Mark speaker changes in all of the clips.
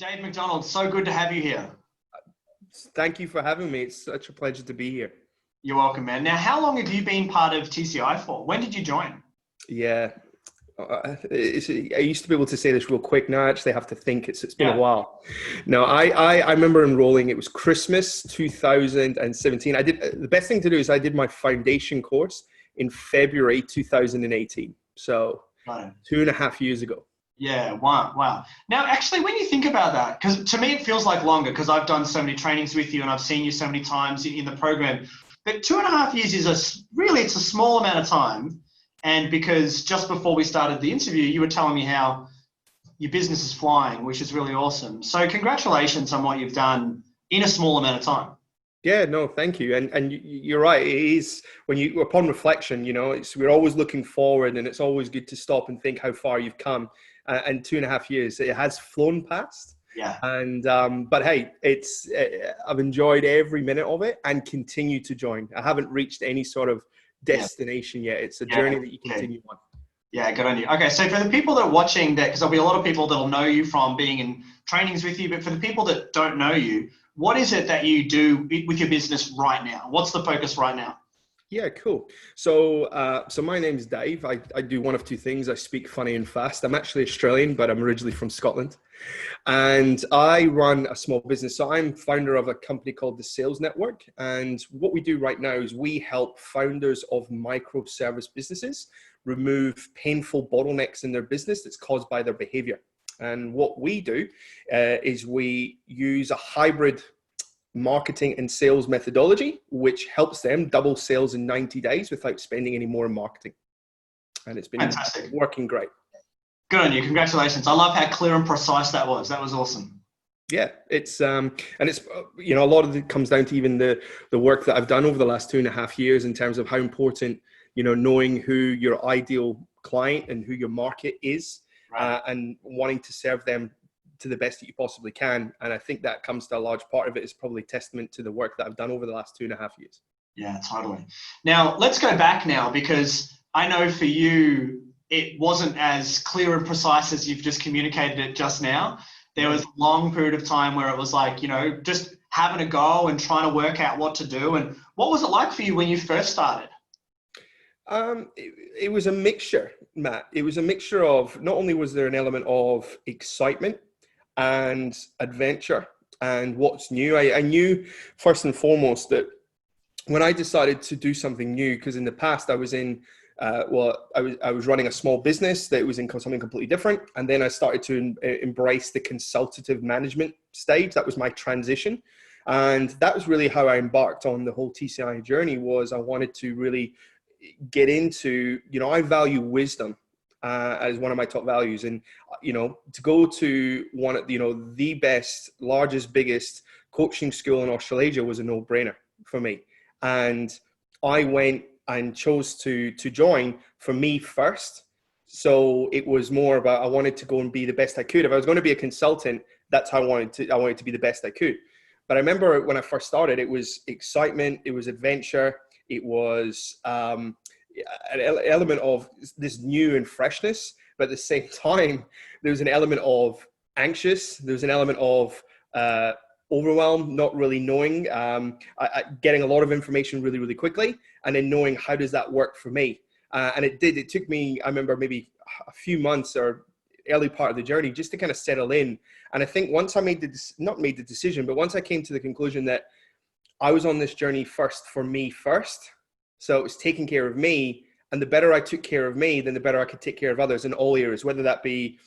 Speaker 1: Dave MacDonald, so good to have you here.
Speaker 2: Thank you for having me. It's such a pleasure to be here.
Speaker 1: You're welcome, man. Now, how long have you been part of TCI for? When did you join?
Speaker 2: Yeah, I used to be able to say this real quick. Now I actually have to think. It's been a while. No, I remember enrolling. It was Christmas 2017. I did the best thing to do is I did my foundation course in February 2018. So 2.5 years ago.
Speaker 1: Yeah, wow. Now, actually, when you think about that, because to me it feels like longer because I've done so many trainings with you and I've seen you so many times in the program. But 2.5 years is it's a small amount of time. And because just before we started the interview, you were telling me how your business is flying, which is really awesome. So congratulations on what you've done in a small amount of time.
Speaker 2: Yeah, no, thank you. And you're right. It is upon reflection, we're always looking forward, and it's always good to stop and think how far you've come. And 2.5 years, it has flown past.
Speaker 1: Yeah.
Speaker 2: And but hey, I've enjoyed every minute of it and continue to join. I haven't reached any sort of destination yet. It's a journey that you continue on.
Speaker 1: Yeah, good on you. Okay, so for the people that are watching that, because there'll be a lot of people that'll know you from being in trainings with you, but for the people that don't know you, what is it that you do with your business right now? What's the focus right now?
Speaker 2: Yeah, cool. So my name's Dave. I do one of two things. I speak funny and fast. I'm actually Australian, but I'm originally from Scotland. And I run a small business. So I'm founder of a company called the Sales Network. And what we do right now is we help founders of microservice businesses remove painful bottlenecks in their business that's caused by their behavior. And what we do is we use a hybrid marketing and sales methodology, which helps them double sales in 90 days without spending any more in marketing. And it's been
Speaker 1: fantastic,
Speaker 2: working great.
Speaker 1: Good on you. Congratulations. I love how clear and precise that was. That was awesome.
Speaker 2: Yeah, it's a lot of it comes down to even the work that I've done over the last 2.5 years in terms of how important, knowing who your ideal client and who your market is, right, and wanting to serve them to the best that you possibly can. And I think that comes to a large part of it is probably testament to the work that I've done over the last 2.5 years.
Speaker 1: Yeah, totally. Now, let's go back now, because I know for you, it wasn't as clear and precise as you've just communicated it just now. There was a long period of time where it was like, just having a go and trying to work out what to do. And what was it like for you when you first started?
Speaker 2: It was a mixture, Matt. It was a mixture of, not only was there an element of excitement and adventure and what's new. I knew first and foremost that when I decided to do something new, because in the past I was in, I was running a small business that was in something completely different. And then I started to embrace the consultative management stage. That was my transition. And that was really how I embarked on the whole TCI journey. Was I wanted to really get into, I value wisdom as one of my top values. And, to go to one of, the best, largest, biggest coaching school in Australasia was a no-brainer for me. And I went and chose to join for me first. So it was more about, I wanted to go and be the best I could. If I was going to be a consultant, that's how I wanted to be the best I could. But I remember when I first started, it was excitement, it was adventure, it was an element of this new and freshness. But at the same time, there was an element of anxious. There was an element of overwhelm, not really knowing, getting a lot of information really, really quickly, and then knowing how does that work for me. And it took me, I remember maybe a few months or early part of the journey just to kind of settle in. And I think once I not made the decision, but once I came to the conclusion that I was on this journey first for me first. So it was taking care of me, and the better I took care of me, then the better I could take care of others in all areas, whether that be,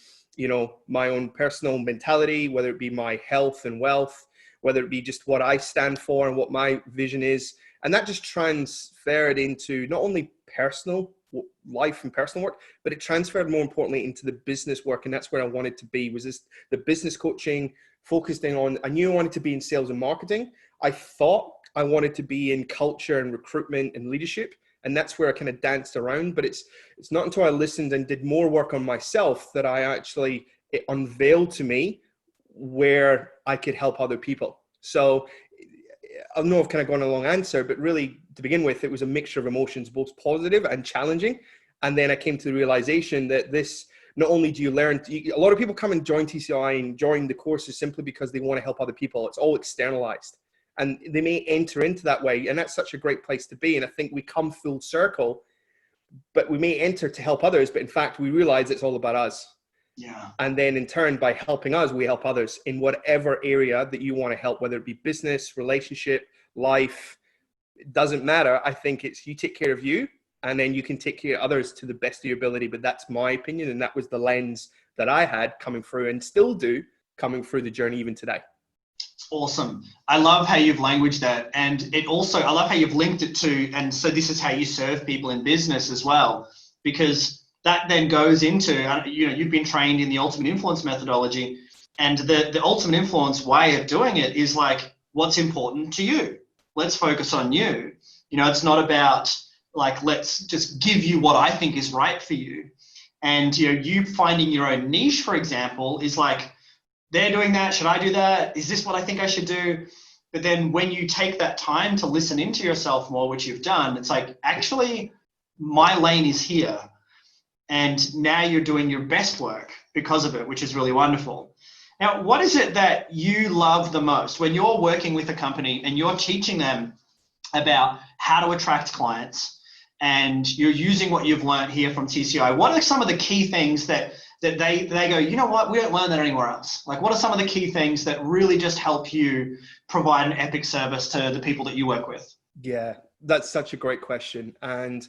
Speaker 2: my own personal mentality, whether it be my health and wealth, whether it be just what I stand for and what my vision is. And that just transferred into not only personal life and personal work, but it transferred more importantly into the business work. And that's where I wanted to be, was this the business coaching, focusing on, I knew I wanted to be in sales and marketing. I thought I wanted to be in culture and recruitment and leadership. And that's where I kind of danced around. But it's not until I listened and did more work on myself that it unveiled to me where I could help other people. So I know I've kind of gone a long answer, but really to begin with, it was a mixture of emotions, both positive and challenging. And then I came to the realization that this not only do you learn, a lot of people come and join TCI and join the courses simply because they want to help other people. It's all externalized. And they may enter into that way. And that's such a great place to be. And I think we come full circle, but we may enter to help others. But in fact, we realize it's all about us.
Speaker 1: Yeah.
Speaker 2: And then in turn, by helping us, we help others in whatever area that you want to help, whether it be business, relationship, life, it doesn't matter. I think it's you take care of you, and then you can take care of others to the best of your ability. But that's my opinion. And that was the lens that I had coming through and still do coming through the journey even today.
Speaker 1: It's awesome. I love how you've languaged that. And it also, I love how you've linked it to, and so this is how you serve people in business as well, because that then goes into, you've been trained in the ultimate influence methodology, and the ultimate influence way of doing it is like, what's important to you? Let's focus on you. It's not about like, let's just give you what I think is right for you. And, you finding your own niche, for example, is like, they're doing that. Should I do that? Is this what I think I should do? But then when you take that time to listen into yourself more, which you've done, it's like, actually, my lane is here. And now you're doing your best work because of it, which is really wonderful. Now, what is it that you love the most when you're working with a company and you're teaching them about how to attract clients and you're using what you've learned here from TCI? What are some of the key things that they go, you know what, we don't learn that anywhere else? Like, what are some of the key things that really just help you provide an epic service to the people that you work with?
Speaker 2: Yeah, that's such a great question. And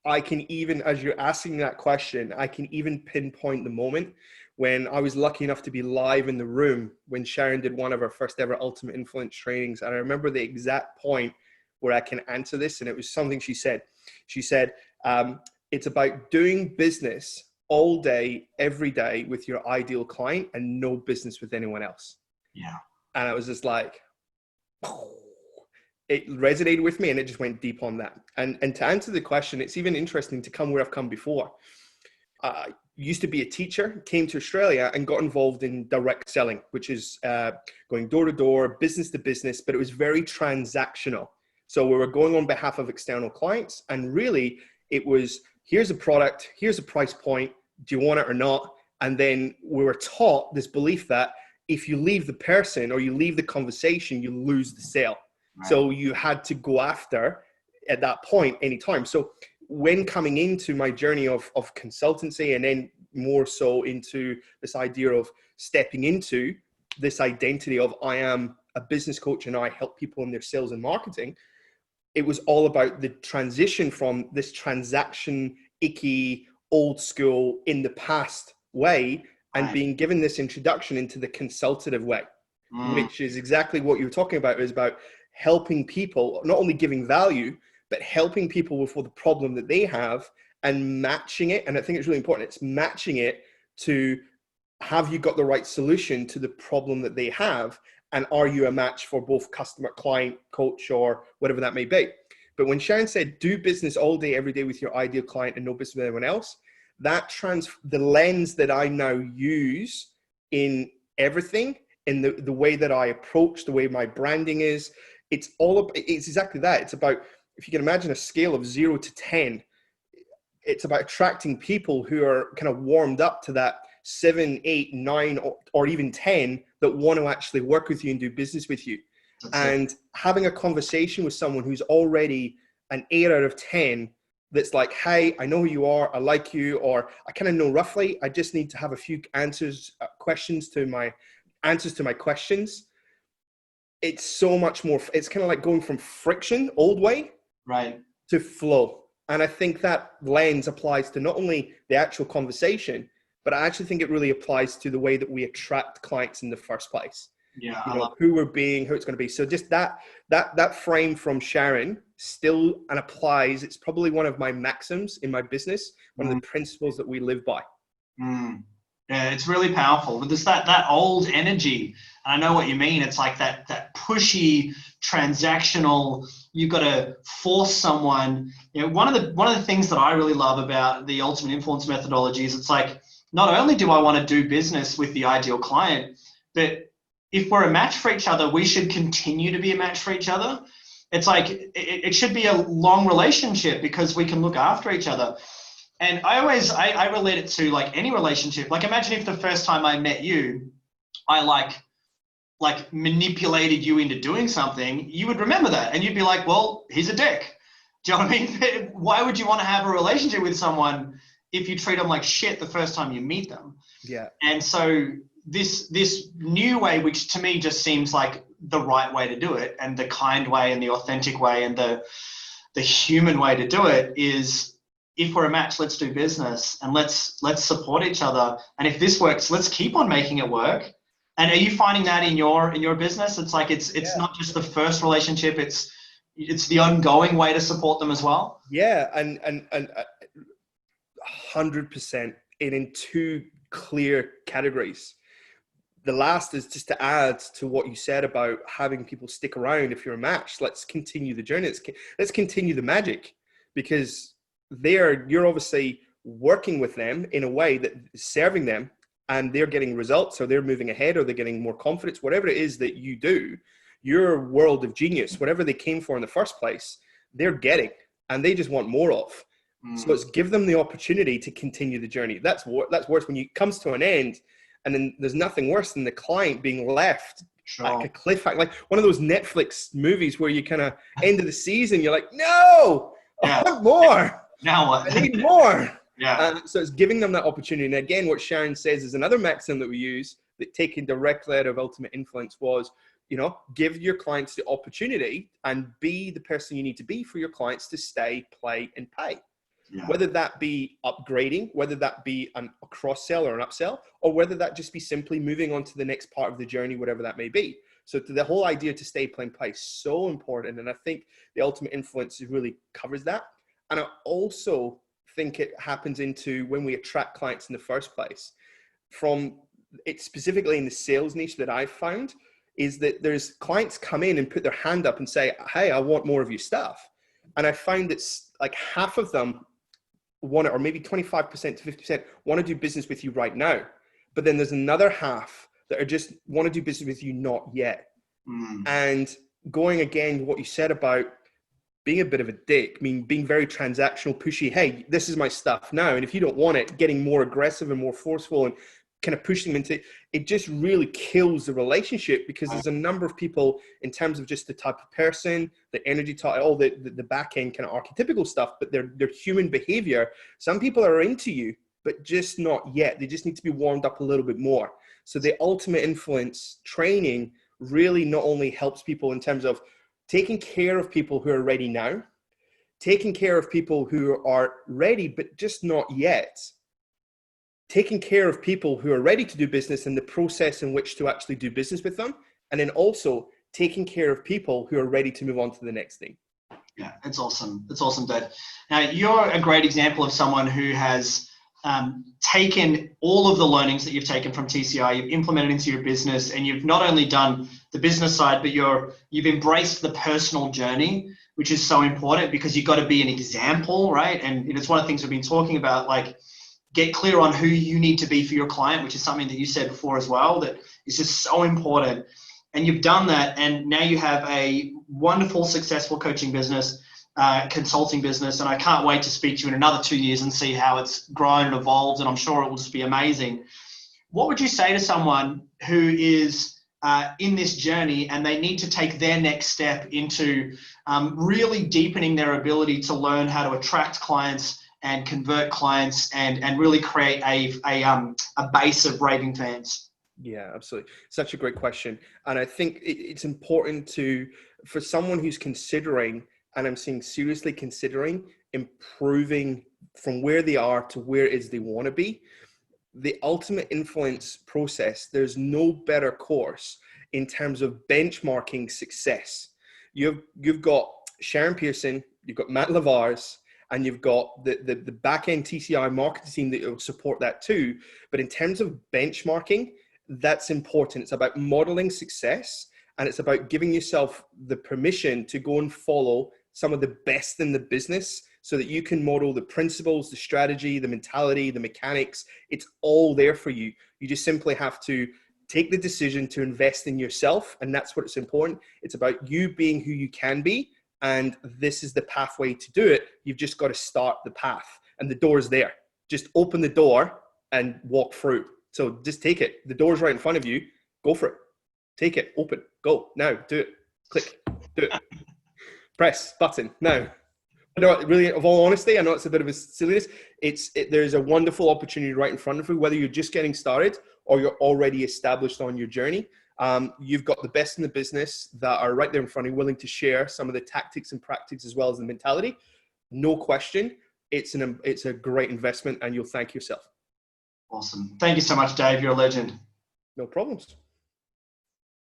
Speaker 2: I can even, as you're asking that question, I can even pinpoint the moment when I was lucky enough to be live in the room when Sharon did one of her first ever Ultimate Influence trainings. And I remember the exact point where I can answer this. And it was something she said. She said, it's about doing business all day, every day with your ideal client and no business with anyone else.
Speaker 1: Yeah.
Speaker 2: And I was just like, it resonated with me and it just went deep on that. And to answer the question, it's even interesting to come where I've come before. I used to be a teacher, came to Australia and got involved in direct selling, which is going door to door, business to business, but it was very transactional. So we were going on behalf of external clients, and really it was, here's a product, here's a price point, do you want it or not? And then we were taught this belief that if you leave the person or you leave the conversation, you lose the sale. Right. So you had to go after at that point anytime. So when coming into my journey of consultancy and then more so into this idea of stepping into this identity of I am a business coach and I help people in their sales and marketing, it was all about the transition from this transaction, icky, old school, in the past way and being given this introduction into the consultative way, which is exactly what you're talking about, is about helping people, not only giving value, but helping people with the problem that they have and matching it. And I think it's really important. It's matching it to, have you got the right solution to the problem that they have? And are you a match for both customer, client, coach, or whatever that may be? But when Sharon said, do business all day, every day with your ideal client and no business with anyone else, the lens that I now use in everything, in the way that I approach, the way my branding is, it's exactly that. It's about, if you can imagine a scale of 0 to 10, it's about attracting people who are kind of warmed up to that 7, 8, 9, or even 10 that want to actually work with you and do business with you. And having a conversation with someone who's already an 8 out of 10, that's like, hey, I know who you are, I like you, or I kind of know roughly, I just need to have a few answers to my questions. It's so much more, it's kind of like going from friction, old way,
Speaker 1: right,
Speaker 2: to flow. And I think that lens applies to not only the actual conversation, but I actually think it really applies to the way that we attract clients in the first place.
Speaker 1: Yeah,
Speaker 2: who we're being, who it's going to be. So just that frame from Sharon still and applies. It's probably one of my maxims in my business, one of the principles that we live by.
Speaker 1: Yeah, it's really powerful. But there's that old energy. And I know what you mean. It's like that pushy, transactional. You've got to force someone. One of the things that I really love about the ultimate influence methodology is it's like, not only do I want to do business with the ideal client, but if we're a match for each other, we should continue to be a match for each other. It's like, it should be a long relationship because we can look after each other. And I relate it to like any relationship. Like imagine if the first time I met you, I like manipulated you into doing something, you would remember that and you'd be like, well, he's a dick. Do you know what I mean? Why would you want to have a relationship with someone if you treat them like shit the first time you meet them?
Speaker 2: Yeah.
Speaker 1: And so this new way, which to me just seems like the right way to do it, and the kind way and the authentic way and the human way to do it is, if we're a match, let's do business and let's support each other. And if this works, let's keep on making it work. And are you finding that in your business? It's like it's not just the first relationship, it's the ongoing way to support them as well.
Speaker 2: Yeah, and 100%, and in two clear categories. The last is just to add to what you said about having people stick around if you're a match. Let's continue the journey. Let's continue the magic, because you're obviously working with them in a way that is serving them, and they're getting results, or they're moving ahead, or they're getting more confidence, whatever it is that you do, your world of genius, whatever they came for in the first place, they're getting, and they just want more of. So it's give them the opportunity to continue the journey. That's worse when it comes to an end, and then there's nothing worse than the client being left like a cliffhanger, like one of those Netflix movies where you kind of end of the season, you're like, no, I want more.
Speaker 1: Now what?
Speaker 2: I need more.
Speaker 1: Yeah.
Speaker 2: So it's giving them that opportunity. And again, what Sharon says is another maxim that we use that taken directly out of Ultimate Influence was, give your clients the opportunity and be the person you need to be for your clients to stay, play, and pay. Yeah. Whether that be upgrading, whether that be a cross-sell or an upsell, or whether that just be simply moving on to the next part of the journey, whatever that may be. So the whole idea to stay, play, and play is so important. And I think the Ultimate Influence really covers that. And I also think it happens into when we attract clients in the first place. From it specifically in the sales niche that I've found is that there's clients come in and put their hand up and say, hey, I want more of your stuff. And I find it's like half of them want it, or maybe 25% to 50% want to do business with you right now. But then there's another half that are just want to do business with you not yet. And going again, what you said about being a bit of a dick, being very transactional, pushy, hey, this is my stuff now. And if you don't want it, getting more aggressive and more forceful and kind of pushing them into it just really kills the relationship, because there's a number of people in terms of just the type of person, the energy type, all the back end kind of archetypical stuff, but their human behavior. Some people are into you, but just not yet. They just need to be warmed up a little bit more. So the Ultimate Influence training really not only helps people in terms of taking care of people who are ready now, taking care of people who are ready, but just not yet, taking care of people who are ready to do business and the process in which to actually do business with them. And then also taking care of people who are ready to move on to the next thing.
Speaker 1: Yeah, it's awesome. It's awesome, Dad. Now, you're a great example of someone who has taken all of the learnings that you've taken from TCI, you've implemented into your business, and you've not only done the business side, but you've embraced the personal journey, which is so important, because you've got to be an example, right? And it's one of the things we've been talking about, like, get clear on who you need to be for your client, which is something that you said before as well, that is just so important. And you've done that, and now you have a wonderful, successful coaching business, consulting business, and I can't wait to speak to you in another 2 years and see how it's grown and evolved, and I'm sure it will just be amazing. What would you say to someone who is in this journey and they need to take their next step into really deepening their ability to learn how to attract clients and convert clients and really create a base of raving fans?
Speaker 2: Yeah, absolutely. Such a great question. And I think it's important for someone who's considering, and I'm saying seriously considering, improving from where they are to where it is they want to be, the Ultimate Influence process, there's no better course in terms of benchmarking success. You've got Sharon Pearson, you've got Matt Lavars, and you've got the back-end TCI marketing team that will support that too. But in terms of benchmarking, that's important. It's about modeling success, and it's about giving yourself the permission to go and follow some of the best in the business so that you can model the principles, the strategy, the mentality, the mechanics. It's all there for you. You just simply have to take the decision to invest in yourself, and that's what's important. It's about you being who you can be, and this is the pathway to do it. You've just got to start the path. and the door's there. Just open the door and walk through. So just take it. The door's right in front of you. Go for it. Take it. Open. Go. Now. Do it. Click. Do it. Press button. Now. No, really, of all honesty, I know it's a bit of a silliness. There's a wonderful opportunity right in front of you, whether you're just getting started or you're already established on your journey. You've got the best in the business that are right there in front of you, willing to share some of the tactics and practices as well as the mentality. No question. It's a great investment and you'll thank yourself.
Speaker 1: Awesome. Thank you so much, Dave. You're a legend.
Speaker 2: No problems.